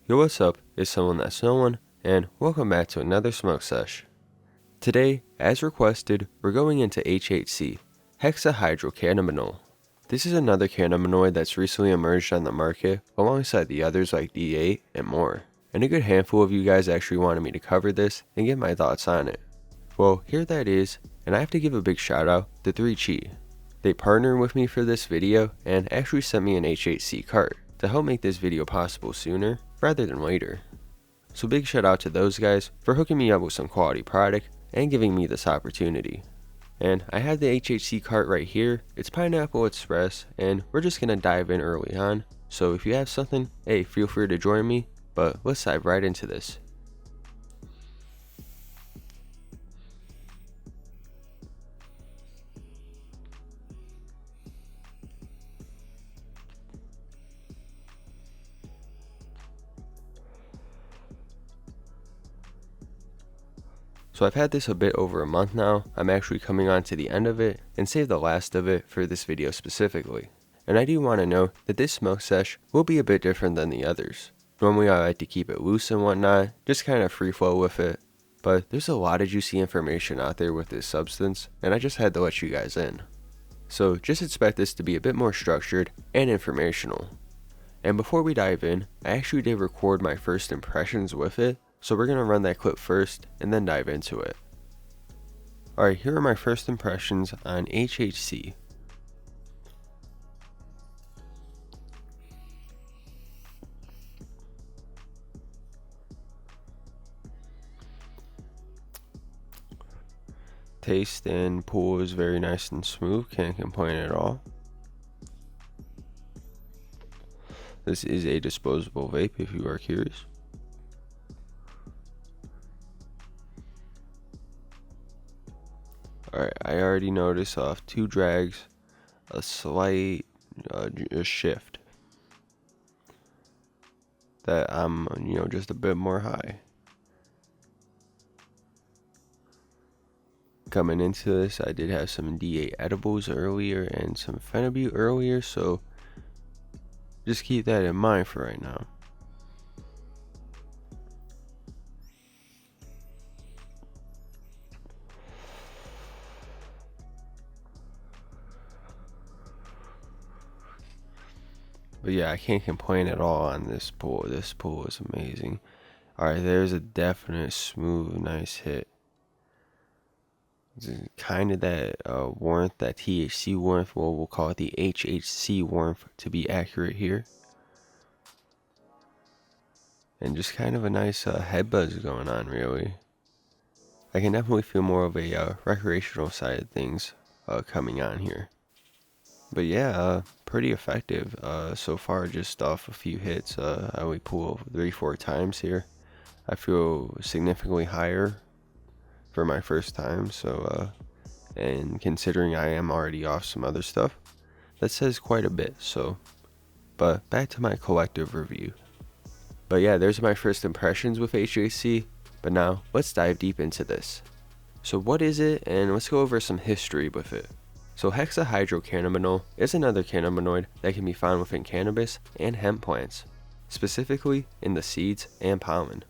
Yo, what's up? It's someone that's no one, and welcome back to another smoke sesh. Today, as requested, we're going into HHC, Hexahydrocannabinol. This is another cannabinoid that's recently emerged on the market alongside the others like D8 and more. And a good handful of you guys actually wanted me to cover this and get my thoughts on it. Well, here that is, and I have to give a big shout out to 3Chi. They partnered with me for this video and actually sent me an HHC cart to help make this video possible sooner rather than later. So big shout out to those guys for hooking me up with some quality product and giving me this opportunity. And I have the HHC cart right here. It's Pineapple Express, and we're just gonna dive in early on. So if you have something, hey, feel free to join me, but let's dive right into this. So I've had this a bit over a month now. I'm actually coming on to the end of it and saved the last of it for this video specifically. And I do want to know that this smoke sesh will be a bit different than the others. Normally I like to keep it loose and whatnot, just kind of free flow with it. But there's a lot of juicy information out there with this substance, and I just had to let you guys in. So just expect this to be a bit more structured and informational. And before we dive in, I actually did record my first impressions with it. So we're going to run that clip first and then dive into it. Alright, here are my first impressions on HHC. Taste and pull is very nice and smooth, can't complain at all. This is a disposable vape if you are curious. Alright, I already noticed off 2 drags, a slight shift. That I'm, just a bit more high. Coming into this, I did have some D8 edibles earlier and some Phenibut earlier, so just keep that in mind for right now. But yeah, I can't complain at all on this pull. This pull is amazing. Alright, there's a definite smooth, nice hit. It's kind of that warmth, that THC warmth. Well, we'll call it the HHC warmth to be accurate here. And just kind of a nice head buzz going on, really. I can definitely feel more of a recreational side of things coming on here. But yeah, pretty effective so far, just off a few hits. I only pull 3-4 times here. I feel significantly higher for my first time, so and considering I am already off some other stuff, that says quite a bit. So, but back to my collective review. But yeah, there's my first impressions with HHC, but now let's dive deep into this. So what is it, and let's go over some history with it. So hexahydrocannabinol is another cannabinoid that can be found within cannabis and hemp plants, specifically in the seeds and pollen.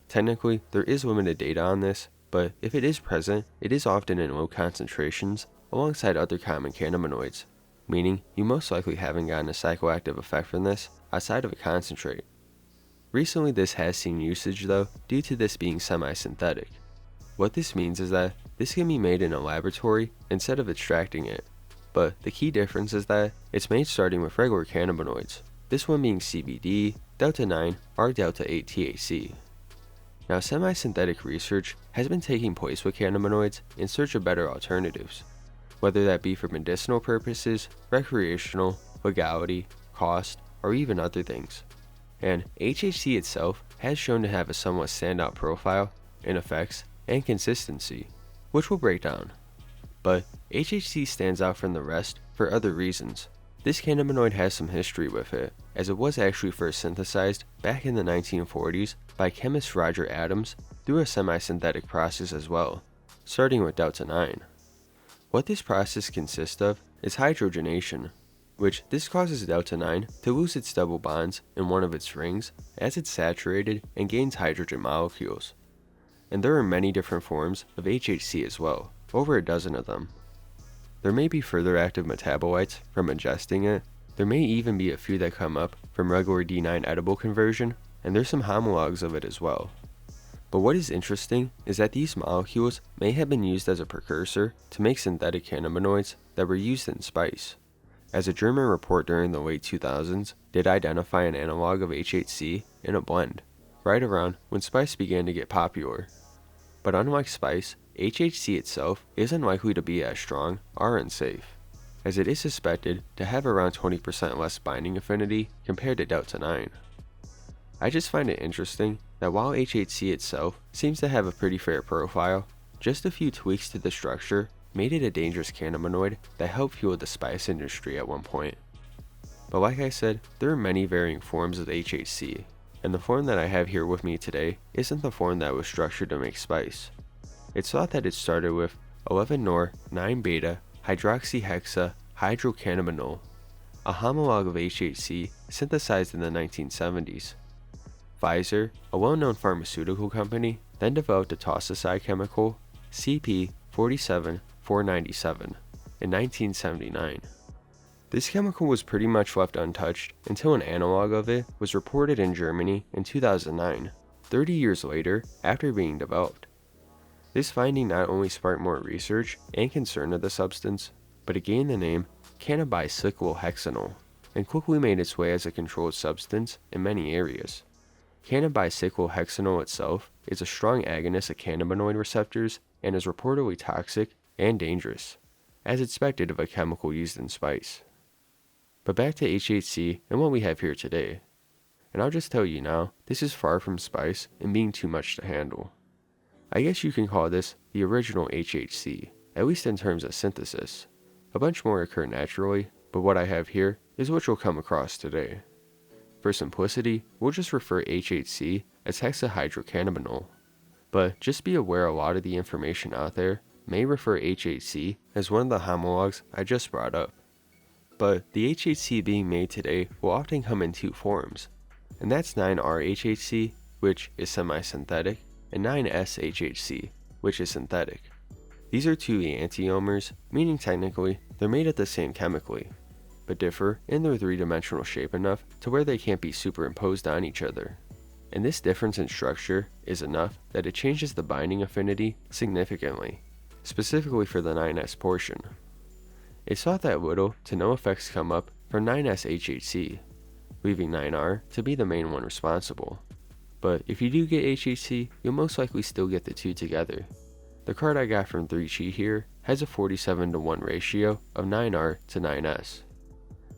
Technically, there is limited data on this, but if it is present, it is often in low concentrations alongside other common cannabinoids, meaning you most likely haven't gotten a psychoactive effect from this outside of a concentrate. Recently this has seen usage though, due to this being semi-synthetic. What this means is that this can be made in a laboratory instead of extracting it, but the key difference is that it's made starting with regular cannabinoids, this one being CBD, delta-9, or delta-8 THC. Now semi-synthetic research has been taking place with cannabinoids in search of better alternatives, whether that be for medicinal purposes, recreational, legality, cost, or even other things. And HHC itself has shown to have a somewhat standout profile in effects and consistency, which we'll break down. But HHC stands out from the rest for other reasons. This cannabinoid has some history with it, as it was actually first synthesized back in the 1940s by chemist Roger Adams through a semi-synthetic process as well, starting with delta-9. What this process consists of is hydrogenation. which this causes delta-9 to lose its double bonds in one of its rings as it's saturated and gains hydrogen molecules. And there are many different forms of HHC as well, over a dozen of them. There may be further active metabolites from ingesting it. There may even be a few that come up from regular D9 edible conversion, and there's some homologs of it as well. But what is interesting is that these molecules may have been used as a precursor to make synthetic cannabinoids that were used in spice, as a German report during the late 2000s did identify an analog of HHC in a blend, right around when spice began to get popular. But unlike spice, HHC itself isn't likely to be as strong or unsafe, as it is suspected to have around 20% less binding affinity compared to delta-9. I just find it interesting that while HHC itself seems to have a pretty fair profile, just a few tweaks to the structure made it a dangerous cannabinoid that helped fuel the spice industry at one point. But like I said, there are many varying forms of HHC, and the form that I have here with me today isn't the form that was structured to make spice. It's thought that it started with 11-nor-9-beta hydroxyhexahydrocannabinol, a homolog of HHC synthesized in the 1970s. Pfizer, a well-known pharmaceutical company, then developed a toxicide chemical, CP47497, in 1979. This chemical was pretty much left untouched until an analog of it was reported in Germany in 2009, 30 years later after being developed. This finding not only sparked more research and concern of the substance, but it gained the name cannabicyclohexanol and quickly made its way as a controlled substance in many areas. Cannabicyclohexanol itself is a strong agonist of cannabinoid receptors and is reportedly toxic and dangerous, as expected of a chemical used in spice. But back to HHC and what we have here today. And I'll just tell you now, this is far from spice and being too much to handle. I guess you can call this the original HHC, at least in terms of synthesis. A bunch more occur naturally, but what I have here is what you'll come across today. For simplicity, we'll just refer HHC as hexahydrocannabinol. But just be aware a lot of the information out there may refer HHC as one of the homologs I just brought up. But the HHC being made today will often come in two forms, and that's 9R-HHC, which is semi-synthetic, and 9S-HHC, which is synthetic. These are two enantiomers, meaning technically they're made at the same chemically, but differ in their three-dimensional shape enough to where they can't be superimposed on each other. And this difference in structure is enough that it changes the binding affinity significantly, specifically for the 9S portion. It's thought that little to no effects come up for 9S-HHC, leaving 9R to be the main one responsible. But if you do get HHC, you'll most likely still get the two together. The card I got from 3Chi here has a 47:1 ratio of 9R to 9S.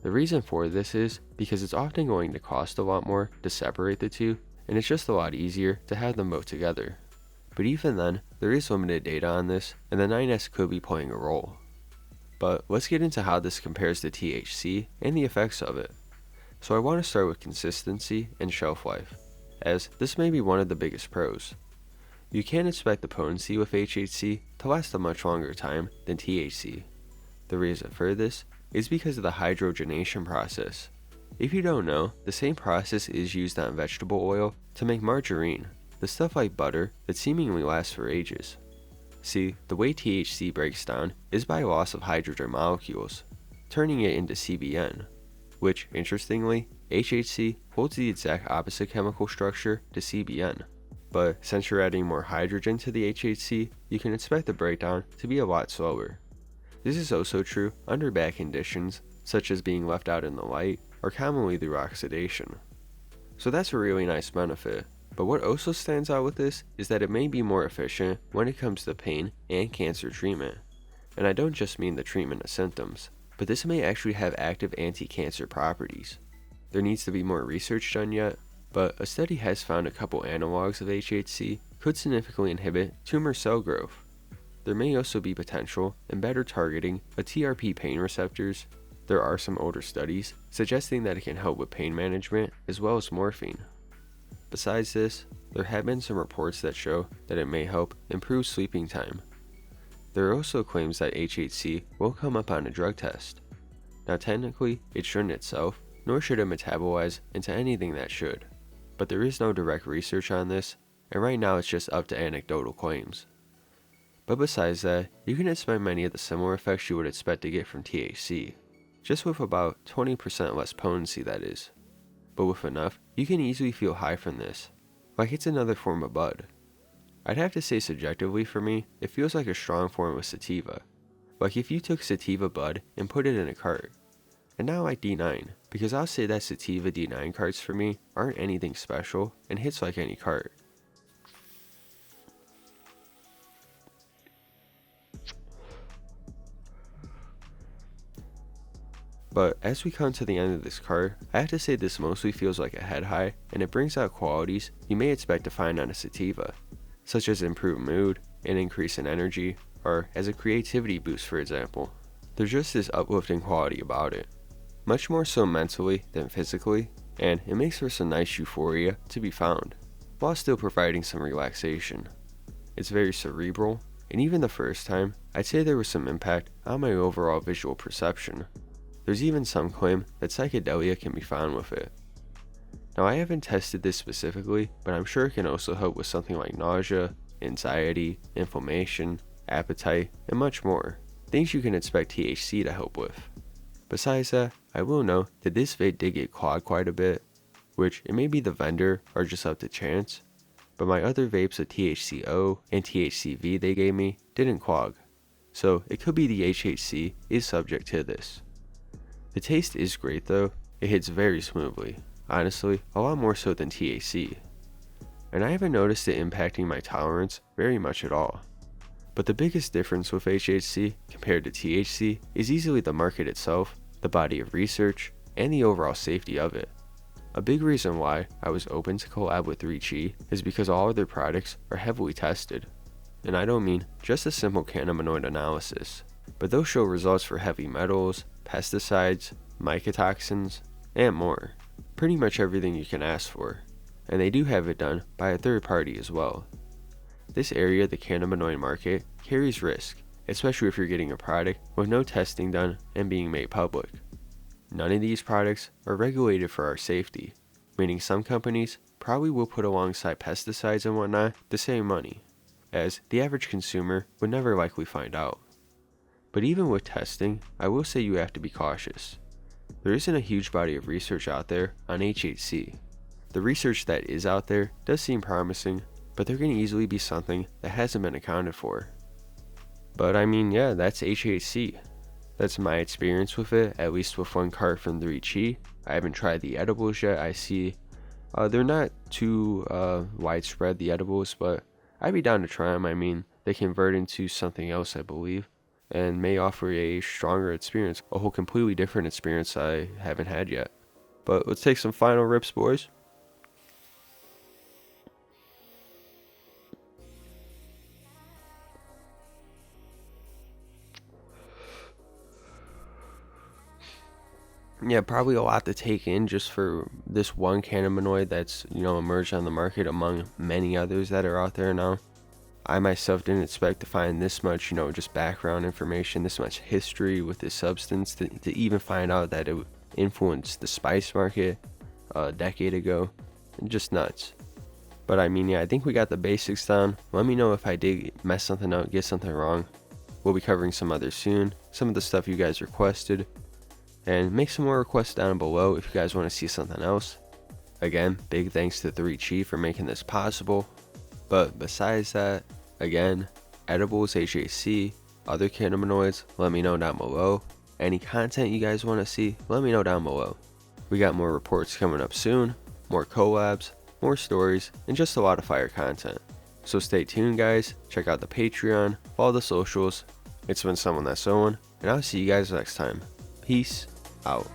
The reason for this is because it's often going to cost a lot more to separate the two, and it's just a lot easier to have them both together. But even then, there is limited data on this, and the 9S could be playing a role. But let's get into how this compares to THC and the effects of it. So I want to start with consistency and shelf life, as this may be one of the biggest pros. You can't expect the potency with HHC to last a much longer time than THC. The reason for this is because of the hydrogenation process. If you don't know, the same process is used on vegetable oil to make margarine, the stuff like butter that seemingly lasts for ages. See, the way THC breaks down is by loss of hydrogen molecules, turning it into CBN, which, interestingly, HHC holds the exact opposite chemical structure to CBN. But since you're adding more hydrogen to the HHC, you can expect the breakdown to be a lot slower. This is also true under bad conditions, such as being left out in the light, or commonly through oxidation. So that's a really nice benefit, but what also stands out with this is that it may be more efficient when it comes to pain and cancer treatment. And I don't just mean the treatment of symptoms, but this may actually have active anti-cancer properties. There needs to be more research done yet, but a study has found a couple analogs of HHC could significantly inhibit tumor cell growth. There may also be potential in better targeting of TRP pain receptors. There are some older studies suggesting that it can help with pain management as well as morphine. Besides this, there have been some reports that show that it may help improve sleeping time. There are also claims that HHC will come up on a drug test. Now technically, it shouldn't itself, nor should it metabolize into anything that should. But there is no direct research on this, and right now it's just up to anecdotal claims. But besides that, you can expect many of the similar effects you would expect to get from THC, just with about 20% less potency, that is. But with enough, you can easily feel high from this, like it's another form of bud. I'd have to say subjectively for me, it feels like a strong form of sativa. Like if you took sativa bud and put it in a cart. And now like D9, because I'll say that sativa D9 carts for me aren't anything special and hits like any cart. But as we come to the end of this cart, I have to say this mostly feels like a head high, and it brings out qualities you may expect to find on a sativa, such as improved mood, an increase in energy, or as a creativity boost for example. There's just this uplifting quality about it, much more so mentally than physically, and it makes for some nice euphoria to be found, while still providing some relaxation. It's very cerebral, and even the first time, I'd say there was some impact on my overall visual perception. There's even some claim that psychedelia can be found with it. Now I haven't tested this specifically, but I'm sure it can also help with something like nausea, anxiety, inflammation, appetite, and much more. Things you can expect THC to help with. Besides that, I will note that this vape did get clogged quite a bit, which it may be the vendor or just up to chance, but my other vapes of THCO and THCV they gave me didn't clog, so it could be the HHC is subject to this. The taste is great though, it hits very smoothly, honestly a lot more so than THC, and I haven't noticed it impacting my tolerance very much at all. But the biggest difference with HHC compared to THC is easily the market itself, the body of research, and the overall safety of it. A big reason why I was open to collab with 3Chi is because all of their products are heavily tested. And I don't mean just a simple cannabinoid analysis, but they'll show results for heavy metals, pesticides, mycotoxins, and more. Pretty much everything you can ask for. And they do have it done by a third party as well. This area of the cannabinoid market carries risk, especially if you're getting a product with no testing done and being made public. None of these products are regulated for our safety, meaning some companies probably will put alongside pesticides and whatnot to save money, as the average consumer would never likely find out. But even with testing, I will say you have to be cautious. There isn't a huge body of research out there on HHC. The research that is out there does seem promising, but there can easily be something that hasn't been accounted for. But I mean, yeah, that's HHC. That's my experience with it, at least with one cart from 3Chi. I haven't tried the edibles yet. I see they're not too widespread, the edibles, but I'd be down to try them. I mean, they convert into something else, I believe, and may offer a stronger experience, a whole completely different experience I haven't had yet. But let's take some final rips, boys. Yeah, probably a lot to take in just for this one cannabinoid that's, emerged on the market among many others that are out there now. I myself didn't expect to find this much, just background information, this much history with this substance, to even find out that it influenced the spice market a decade ago. Just nuts. But I mean, yeah, I think we got the basics down. Let me know if I did mess something up, get something wrong. We'll be covering some others soon, some of the stuff you guys requested. And make some more requests down below if you guys want to see something else. Again, big thanks to 3Chi for making this possible. But besides that, again, edibles, HHC, other cannabinoids, let me know down below. Any content you guys want to see, let me know down below. We got more reports coming up soon, more collabs, more stories, and just a lot of fire content. So stay tuned, guys. Check out the Patreon, follow the socials. It's been Someone That's Someone, and I'll see you guys next time. Peace out.